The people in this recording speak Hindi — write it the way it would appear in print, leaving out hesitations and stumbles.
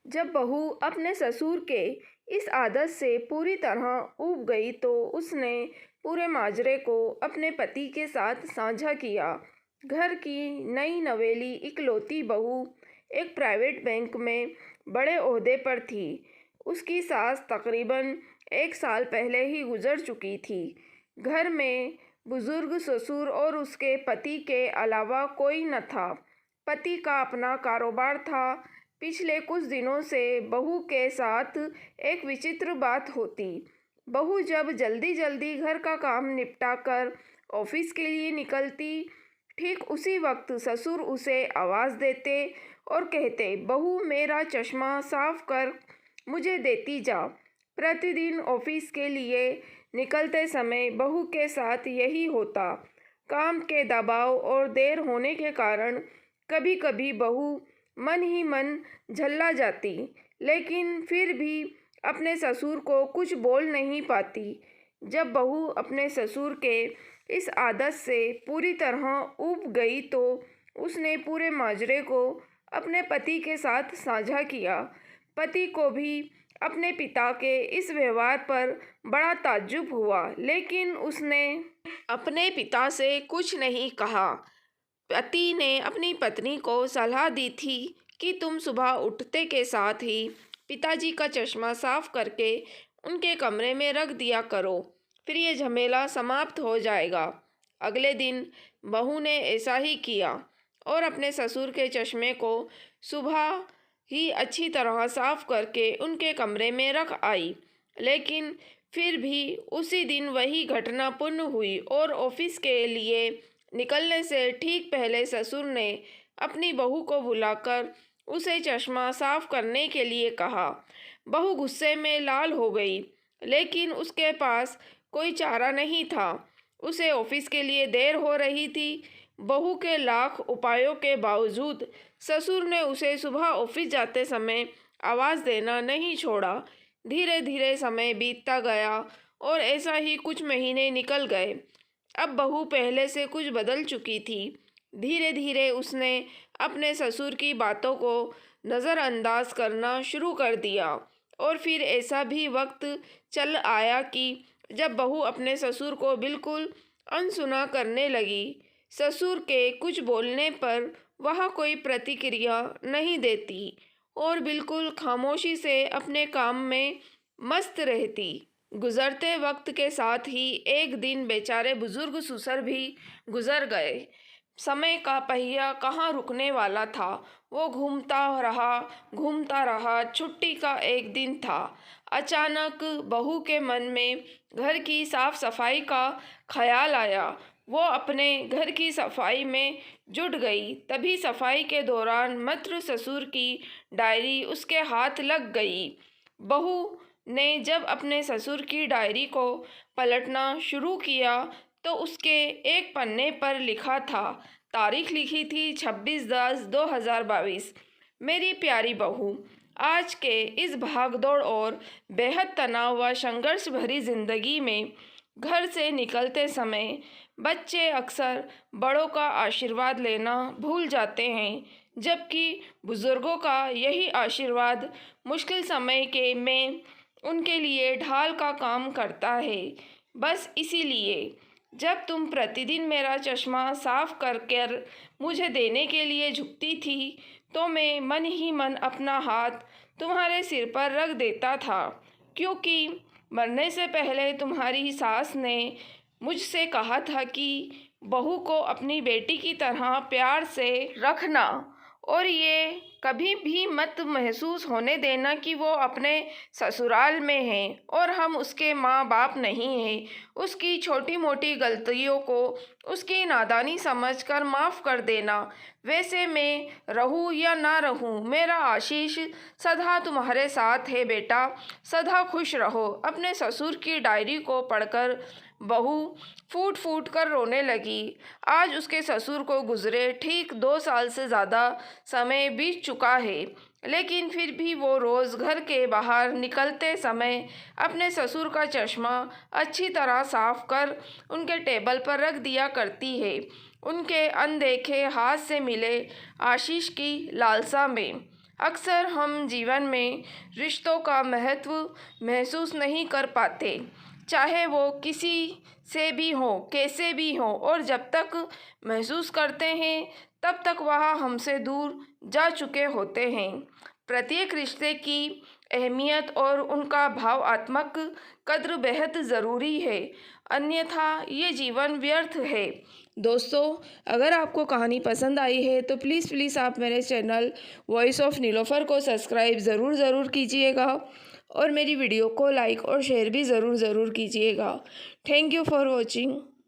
जब बहू अपने ससुर के इस आदत से पूरी तरह ऊब गई तो उसने पूरे माजरे को अपने पति के साथ साझा किया। घर की नई नवेली इकलौती बहू एक प्राइवेट बैंक में बड़े ओहदे पर थी। उसकी सास तकरीबन 1 साल पहले ही गुजर चुकी थी। घर में बुजुर्ग ससुर और उसके पति के अलावा कोई न था। पति का अपना कारोबार था। पिछले कुछ दिनों से बहू के साथ एक विचित्र बात होती। बहू जब जल्दी जल्दी घर का काम निपटा कर ऑफिस के लिए निकलती, ठीक उसी वक्त ससुर उसे आवाज़ देते और कहते, बहू मेरा चश्मा साफ कर मुझे देती जा। प्रतिदिन ऑफिस के लिए निकलते समय बहू के साथ यही होता। काम के दबाव और देर होने के कारण कभी कभी बहू मन ही मन झल्ला जाती, लेकिन फिर भी अपने ससुर को कुछ बोल नहीं पाती। जब बहू अपने ससुर के इस आदत से पूरी तरह ऊब गई तो उसने पूरे माजरे को अपने पति के साथ साझा किया। पति को भी अपने पिता के इस व्यवहार पर बड़ा ताज्जुब हुआ, लेकिन उसने अपने पिता से कुछ नहीं कहा। पति ने अपनी पत्नी को सलाह दी थी कि तुम सुबह उठते के साथ ही पिताजी का चश्मा साफ करके उनके कमरे में रख दिया करो, फिर ये झमेला समाप्त हो जाएगा। अगले दिन बहू ने ऐसा ही किया और अपने ससुर के चश्मे को सुबह ही अच्छी तरह साफ करके उनके कमरे में रख आई। लेकिन फिर भी उसी दिन वही घटना पुनः हुई और ऑफिस के लिए निकलने से ठीक पहले ससुर ने अपनी बहू को बुलाकर उसे चश्मा साफ करने के लिए कहा। बहू गुस्से में लाल हो गई, लेकिन उसके पास कोई चारा नहीं था। उसे ऑफिस के लिए देर हो रही थी। बहू के लाख उपायों के बावजूद ससुर ने उसे सुबह ऑफिस जाते समय आवाज़ देना नहीं छोड़ा। धीरे धीरे समय बीतता गया और ऐसा ही कुछ महीने निकल गए। अब बहू पहले से कुछ बदल चुकी थी। धीरे धीरे उसने अपने ससुर की बातों को नज़रअंदाज करना शुरू कर दिया और फिर ऐसा भी वक्त चल आया कि जब बहू अपने ससुर को बिल्कुल अनसुना करने लगी। ससुर के कुछ बोलने पर वह कोई प्रतिक्रिया नहीं देती और बिल्कुल खामोशी से अपने काम में मस्त रहती। गुजरते वक्त के साथ ही एक दिन बेचारे बुजुर्ग ससुर भी गुजर गए। समय का पहिया कहाँ रुकने वाला था, वो घूमता रहा। छुट्टी का एक दिन था। अचानक बहू के मन में घर की साफ सफाई का ख्याल आया। वो अपने घर की सफाई में जुट गई। तभी सफाई के दौरान मात्र ससुर की डायरी उसके हाथ लग गई। बहू ने जब अपने ससुर की डायरी को पलटना शुरू किया तो उसके एक पन्ने पर लिखा था, तारीख लिखी थी 26/10/2022। मेरी प्यारी बहू, आज के इस भागदौड़ और बेहद तनाव व संघर्ष भरी जिंदगी में घर से निकलते समय बच्चे अक्सर बड़ों का आशीर्वाद लेना भूल जाते हैं, जबकि बुजुर्गों का यही आशीर्वाद मुश्किल समय के में उनके लिए ढाल का काम करता है। बस इसीलिए जब तुम प्रतिदिन मेरा चश्मा साफ कर मुझे देने के लिए झुकती थी तो मैं मन ही मन अपना हाथ तुम्हारे सिर पर रख देता था, क्योंकि मरने से पहले तुम्हारी सास ने मुझसे कहा था कि बहू को अपनी बेटी की तरह प्यार से रखना और ये कभी भी मत महसूस होने देना कि वो अपने ससुराल में है और हम उसके माँ बाप नहीं हैं। उसकी छोटी मोटी गलतियों को उसकी नादानी समझकर माफ़ कर देना। वैसे मैं रहूँ या ना रहूँ, मेरा आशीष सदा तुम्हारे साथ है बेटा, सदा खुश रहो। अपने ससुर की डायरी को पढ़कर बहू फूट फूट कर रोने लगी। आज उसके ससुर को गुजरे ठीक 2 साल से ज़्यादा समय बीत चुका है, लेकिन फिर भी वो रोज़ घर के बाहर निकलते समय अपने ससुर का चश्मा अच्छी तरह साफ कर उनके टेबल पर रख दिया करती है, उनके अनदेखे हाथ से मिले आशीष की लालसा में। अक्सर हम जीवन में रिश्तों का महत्व महसूस नहीं कर पाते, चाहे वो किसी से भी हो, कैसे भी हो, और जब तक महसूस करते हैं तब तक वह हमसे दूर जा चुके होते हैं। प्रत्येक रिश्ते की अहमियत और उनका भावात्मक कद्र बेहद ज़रूरी है, अन्यथा ये जीवन व्यर्थ है। दोस्तों, अगर आपको कहानी पसंद आई है तो प्लीज़ आप मेरे चैनल वॉइस ऑफ नीलोफर को सब्सक्राइब ज़रूर कीजिएगा और मेरी वीडियो को लाइक और शेयर भी ज़रूर कीजिएगा। Thank you for watching.